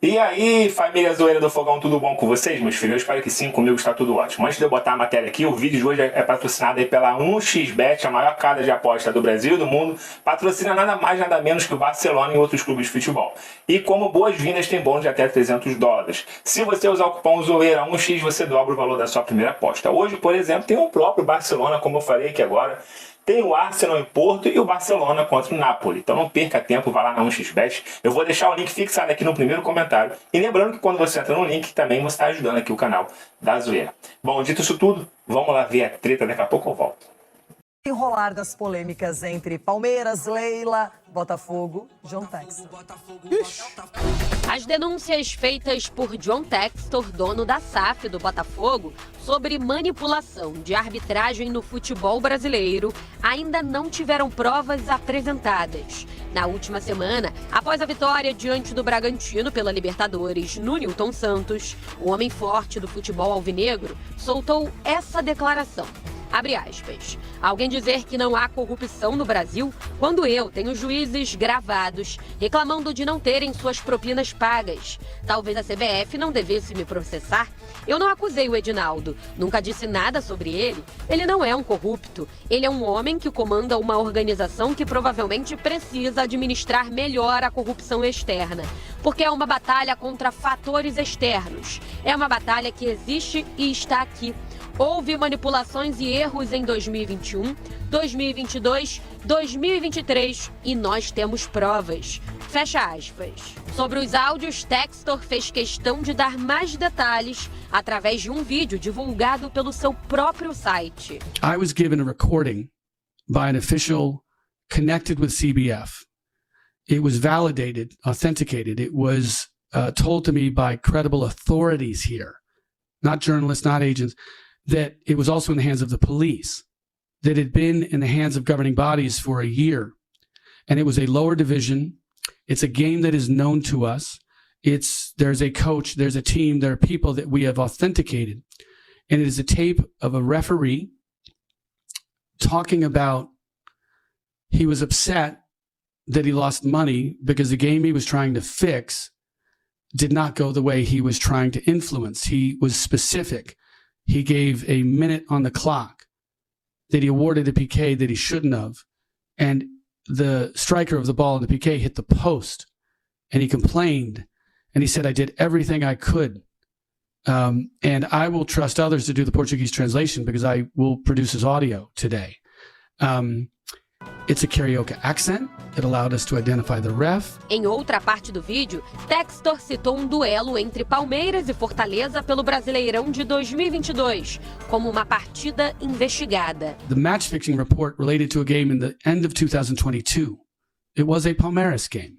E aí, família zoeira do Fogão, tudo bom com vocês, meus filhos? Eu espero que sim, comigo está tudo ótimo. Antes de eu botar a matéria aqui, o vídeo de hoje é patrocinado aí pela 1xBet, a maior casa de aposta do Brasil e do mundo. Patrocina nada mais, nada menos que o Barcelona e outros clubes de futebol. E como boas-vindas, tem bônus de até $300. Se você usar o cupom ZOEIRA1x, você dobra o valor da sua primeira aposta. Hoje, por exemplo, tem o próprio Barcelona, como eu falei aqui agora. Tem o Arsenal em Porto e o Barcelona contra o Napoli. Então não perca tempo, vá lá na 1xBet. Eu vou deixar o link fixado aqui no primeiro comentário. E lembrando que quando você entra no link, também você está ajudando aqui o canal da Zoeira. Bom, dito isso tudo, vamos lá ver a treta, daqui a pouco eu volto. Enrolar das polêmicas entre Palmeiras, Leila, Botafogo, John Textor. As denúncias feitas por John Textor, dono da SAF do Botafogo, sobre manipulação de arbitragem no futebol brasileiro, ainda não tiveram provas apresentadas. Na última semana, após a vitória diante do Bragantino pela Libertadores no Newton Santos, o homem forte do futebol alvinegro soltou essa declaração. Abre aspas. Alguém dizer que não há corrupção no Brasil quando eu tenho juízes gravados reclamando de não terem suas propinas pagas. Talvez a CBF não devesse me processar. Eu não acusei o Edinaldo, nunca disse nada sobre ele. Ele não é um corrupto. Ele é um homem que comanda uma organização que provavelmente precisa administrar melhor a corrupção externa. Porque é uma batalha contra fatores externos. É uma batalha que existe e está aqui. Houve manipulações e erros em 2021, 2022, 2023 e nós temos provas. Fecha aspas. Sobre os áudios, Textor fez questão de dar mais detalhes através de um vídeo divulgado pelo seu próprio site. I was given a recording by an official connected with CBF. It was validated, authenticated. It was told to me by credible authorities here, not journalists, not agents, that it was also in the hands of the police, that it had been in the hands of governing bodies for a year. And it was a lower division. It's a game that is known to us. There's a coach, there's a team, there are people that we have authenticated. And it is a tape of a referee talking about he was upset that he lost money because the game he was trying to fix did not go the way he was trying to influence. He was specific. He gave a minute on the clock that he awarded a PK that he shouldn't have. And the striker of the ball in the PK hit the post. And he complained. And he said, I did everything I could. And I will trust others to do the Portuguese translation because I will produce his audio today. It's a karaoke accent. It allowed us to identify the ref. Em outra parte do vídeo, Textor citou um duelo entre Palmeiras e Fortaleza pelo Brasileirão de 2022 como uma partida investigada. The match fixing report related to a game in the end of 2022. It was a Palmeiras game.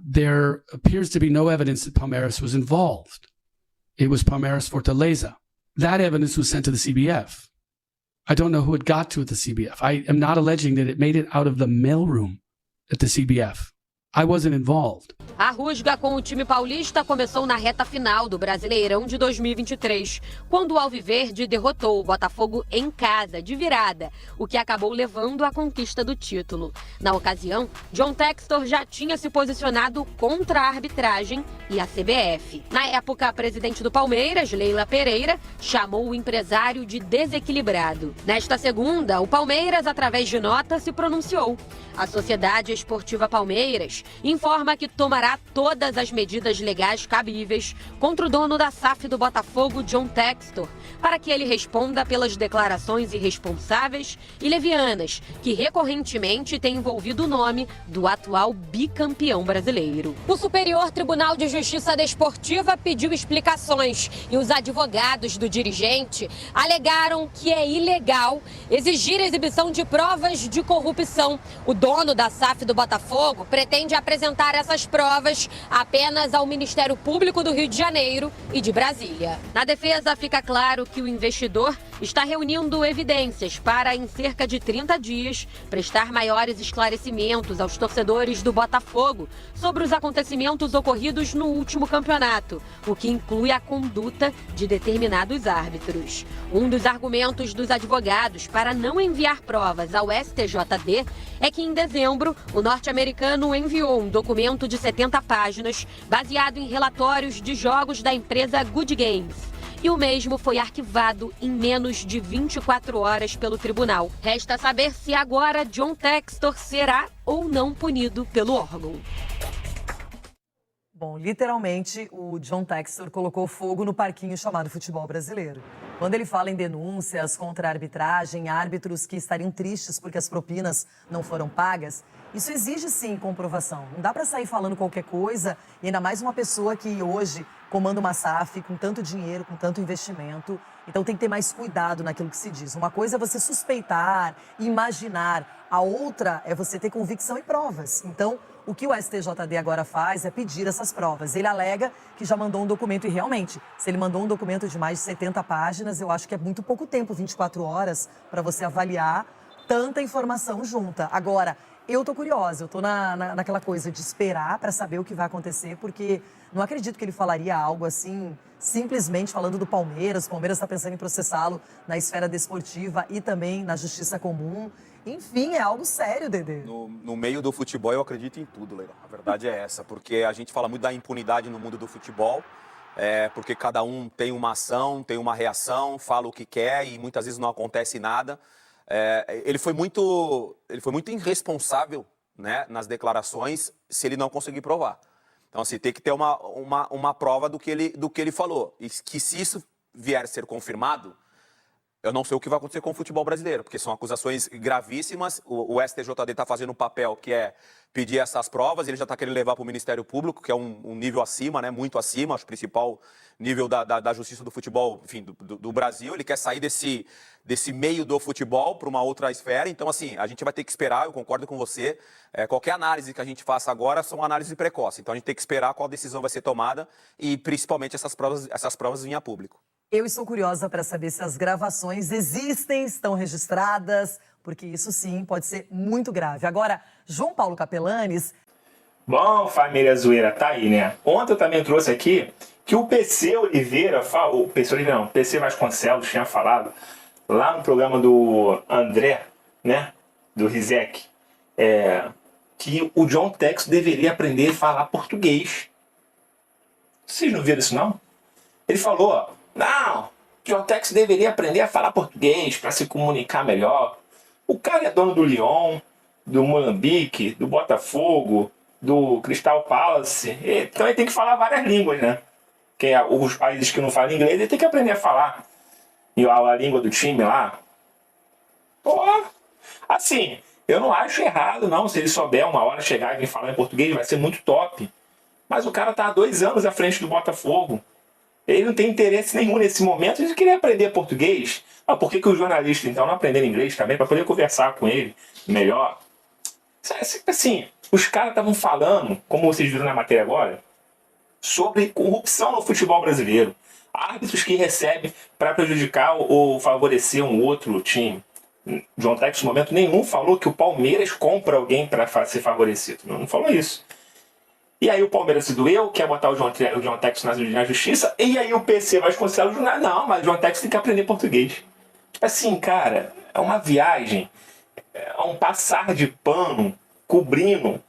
There appears to be no evidence that Palmeiras was involved. It was Palmeiras Fortaleza. That evidence was sent to the CBF. I don't know who it got to at the CBF. I am not alleging that it made it out of the mailroom at the CBF. I wasn't involved. A rusga com o time paulista começou na reta final do Brasileirão de 2023, quando o Alviverde derrotou o Botafogo em casa, de virada, o que acabou levando à conquista do título. Na ocasião, John Textor já tinha se posicionado contra a arbitragem e a CBF. Na época, a presidente do Palmeiras, Leila Pereira, chamou o empresário de desequilibrado. Nesta segunda, o Palmeiras, através de nota, se pronunciou. A Sociedade Esportiva Palmeiras informa que tomará todas as medidas legais cabíveis contra o dono da SAF do Botafogo, John Textor, para que ele responda pelas declarações irresponsáveis e levianas que recorrentemente têm envolvido o nome do atual bicampeão brasileiro. O Superior Tribunal de Justiça Desportiva pediu explicações e os advogados do dirigente alegaram que é ilegal exigir a exibição de provas de corrupção. O dono da SAF do Botafogo pretende apresentar essas provas apenas ao Ministério Público do Rio de Janeiro e de Brasília. Na defesa, fica claro que o investidor está reunindo evidências para, em cerca de 30 dias, prestar maiores esclarecimentos aos torcedores do Botafogo sobre os acontecimentos ocorridos no último campeonato, o que inclui a conduta de determinados árbitros. Um dos argumentos dos advogados para não enviar provas ao STJD é que, em dezembro, o norte-americano enviou um documento de 70 páginas baseado em relatórios de jogos da empresa Good Games. E o mesmo foi arquivado em menos de 24 horas pelo tribunal. Resta saber se agora John Textor será ou não punido pelo órgão. Bom, literalmente, o John Textor colocou fogo no parquinho chamado futebol brasileiro. Quando ele fala em denúncias contra a arbitragem, árbitros que estariam tristes porque as propinas não foram pagas, isso exige sim comprovação. Não dá para sair falando qualquer coisa, e ainda mais uma pessoa que hoje comanda uma SAF com tanto dinheiro, com tanto investimento. Então tem que ter mais cuidado naquilo que se diz. Uma coisa é você suspeitar, imaginar. A outra é você ter convicção e provas. Então, o que o STJD agora faz é pedir essas provas. Ele alega que já mandou um documento e realmente, se ele mandou um documento de mais de 70 páginas, eu acho que é muito pouco tempo, 24 horas, para você avaliar tanta informação junta. Agora, eu tô curiosa, eu tô naquela coisa de esperar para saber o que vai acontecer, porque não acredito que ele falaria algo assim, simplesmente falando do Palmeiras. O Palmeiras está pensando em processá-lo na esfera desportiva e também na justiça comum. Enfim, é algo sério, Dedê. No meio do futebol, eu acredito em tudo, Leila. A verdade é essa, porque a gente fala muito da impunidade no mundo do futebol, porque cada um tem uma ação, tem uma reação, fala o que quer e muitas vezes não acontece nada. Ele foi muito irresponsável, né, nas declarações, se ele não conseguir provar. Então, assim, tem que ter uma prova do que ele falou. E que se isso vier a ser confirmado, eu não sei o que vai acontecer com o futebol brasileiro, porque são acusações gravíssimas. O STJD está fazendo um papel que é pedir essas provas, ele já está querendo levar para o Ministério Público, que é um nível acima, né, muito acima, acho que o principal nível da justiça do futebol, enfim, do Brasil. Ele quer sair desse meio do futebol para uma outra esfera. Então, assim, a gente vai ter que esperar, eu concordo com você. Qualquer análise que a gente faça agora são análises precoces. Então, a gente tem que esperar qual decisão vai ser tomada e, principalmente, essas provas vinham a público. Eu estou curiosa para saber se as gravações existem, estão registradas, porque isso sim pode ser muito grave. Agora, João Paulo Capelanes... Bom, família zoeira, tá aí, né? Ontem eu também trouxe aqui que o PC Oliveira, PC Vasconcelos tinha falado lá no programa do André, né, do Rizek, que o John Textor deveria aprender a falar português. Vocês não viram isso, não? Ele falou, não, John Textor deveria aprender a falar português para se comunicar melhor. O cara é dono do Lyon, do Moçambique, do Botafogo, do Crystal Palace, então ele tem que falar várias línguas, né? Os países que não falam inglês, ele tem que aprender a falar a língua do time lá. Pô, assim, eu não acho errado, não. Se ele souber uma hora chegar e falar em português, vai ser muito top. Mas o cara tá há 2 anos à frente do Botafogo. Ele não tem interesse nenhum nesse momento de querer aprender português. Mas por que os jornalistas, então, não aprenderam inglês também? Para poder conversar com ele melhor. Assim, os caras estavam falando, como vocês viram na matéria agora, sobre corrupção no futebol brasileiro. Árbitros que recebem para prejudicar ou favorecer um outro time. John Textor, no momento nenhum, falou que o Palmeiras compra alguém para ser favorecido. Não falou isso. E aí o Palmeiras se doeu, quer botar o John Textor na justiça, e aí o PC Vasconcelos, não, mas o John Textor tem que aprender português. Assim, cara, é uma viagem, é um passar de pano, cobrindo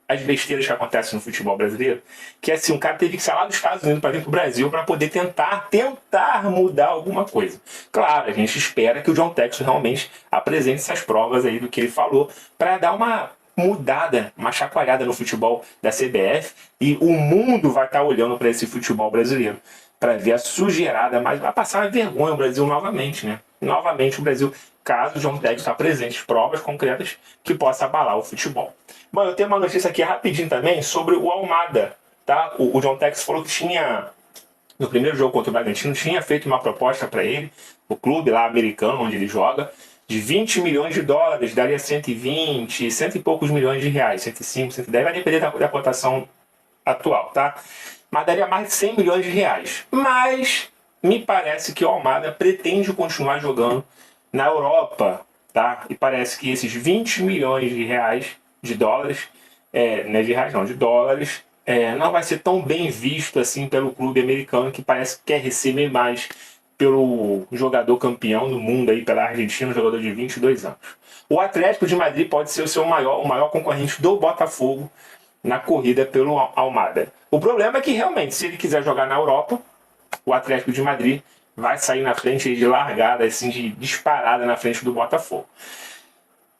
as besteiras que acontecem no futebol brasileiro, que assim, um cara teve que sair lá dos Estados Unidos para vir para o Brasil para poder tentar mudar alguma coisa. Claro, a gente espera que o John Textor realmente apresente essas provas aí do que ele falou, para dar uma mudada, uma chacoalhada no futebol da CBF, e o mundo vai estar olhando para esse futebol brasileiro, para ver a sujeirada, mas vai passar uma vergonha o Brasil novamente, né? Novamente o Brasil, caso o John Textor apresente provas concretas que possa abalar o futebol. Bom, eu tenho uma notícia aqui rapidinho também sobre o Almada, tá? O John Textor falou que tinha, no primeiro jogo contra o Bragantino, tinha feito uma proposta para ele, o clube lá americano onde ele joga, de 20 milhões de dólares, daria 120, cento e poucos milhões de reais, 105, 110, vai depender da cotação atual, tá? Mas daria mais de 100 milhões de reais. Mas me parece que o Almada pretende continuar jogando na Europa, tá? E parece que esses 20 milhões de reais, de dólares, não é de reais não, de dólares, não vai ser tão bem visto assim pelo clube americano, que parece que quer receber mais pelo jogador campeão do mundo aí pela Argentina, um jogador de 22 anos. O Atlético de Madrid pode ser o maior concorrente do Botafogo na corrida pelo Almada. O problema é que realmente, se ele quiser jogar na Europa, o Atlético de Madrid vai sair na frente de largada, assim, de disparada na frente do Botafogo.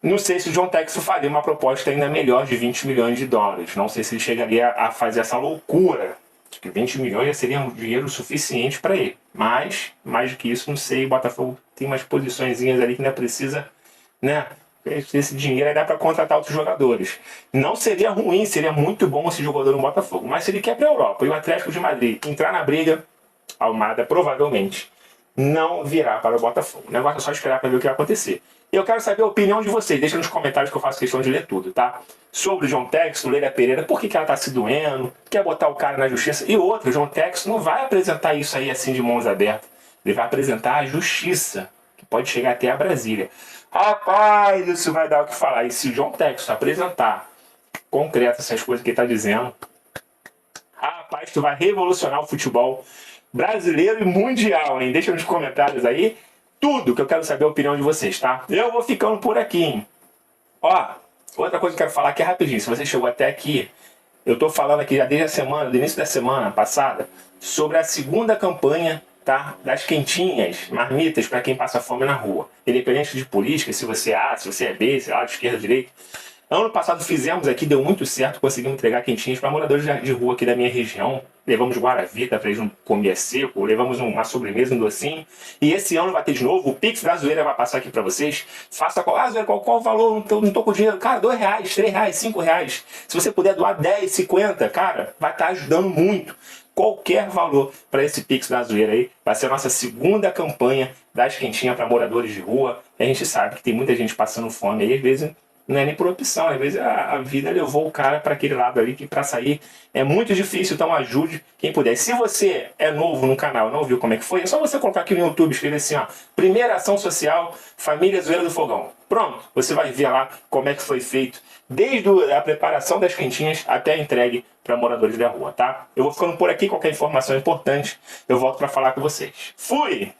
Não sei se o John Textor faria uma proposta ainda melhor de 20 milhões de dólares. Não sei se ele chegaria a fazer essa loucura. Acho que 20 milhões já seria um dinheiro suficiente para ele. Mas, mais do que isso, não sei. O Botafogo tem umas posiçõezinhas ali que ainda precisa, né? Esse dinheiro aí dá para contratar outros jogadores. Não seria ruim, seria muito bom esse jogador no Botafogo. Mas se ele quer para a Europa e o Atlético de Madrid entrar na briga, Almada provavelmente não virá para o Botafogo. O negócio é só esperar para ver o que vai acontecer. Eu quero saber a opinião de vocês. Deixa nos comentários que eu faço questão de ler tudo, tá? Sobre o John Textor, Leila Pereira, por que ela tá se doendo? Quer botar o cara na justiça? E outro, o John Textor não vai apresentar isso aí assim de mãos abertas. Ele vai apresentar a justiça, que pode chegar até a Brasília. Rapaz, isso vai dar o que falar. E se o John Textor apresentar concreto essas coisas que ele tá dizendo, rapaz, tu vai revolucionar o futebol brasileiro e mundial, hein? Deixa nos comentários aí tudo que eu quero saber a opinião de vocês, tá? Eu vou ficando por aqui, hein? Ó, outra coisa que eu quero falar aqui rapidinho. Se você chegou até aqui, eu tô falando aqui já desde a semana, do início da semana passada, sobre a segunda campanha, tá? Das quentinhas, marmitas para quem passa fome na rua. Independente de política, se você é A, se você é B, se é A, de esquerda, direita. Ano passado fizemos aqui, deu muito certo, conseguimos entregar quentinhas para moradores de rua aqui da minha região. Levamos guaravita para eles não comer seco, levamos uma sobremesa, um docinho. E esse ano vai ter de novo, o Pix da Zoeira vai passar aqui para vocês. Faça qual valor, não tô com dinheiro. Cara, R$2, R$3, R$5. Se você puder doar 10, 50, cara, vai estar ajudando muito. Qualquer valor para esse Pix da Zoeira aí vai ser a nossa segunda campanha das quentinhas para moradores de rua. E a gente sabe que tem muita gente passando fome aí, às vezes não é nem por opção, às vezes a vida levou o cara para aquele lado ali que para sair é muito difícil, então ajude quem puder. Se você é novo no canal, não viu como é que foi, é só você colocar aqui no YouTube, escrever assim, ó, Primeira Ação Social, Família Zoeira do Fogão. Pronto, você vai ver lá como é que foi feito, desde a preparação das quentinhas até a entregue para moradores da rua, tá? Eu vou ficando por aqui, qualquer informação importante, eu volto para falar com vocês. Fui!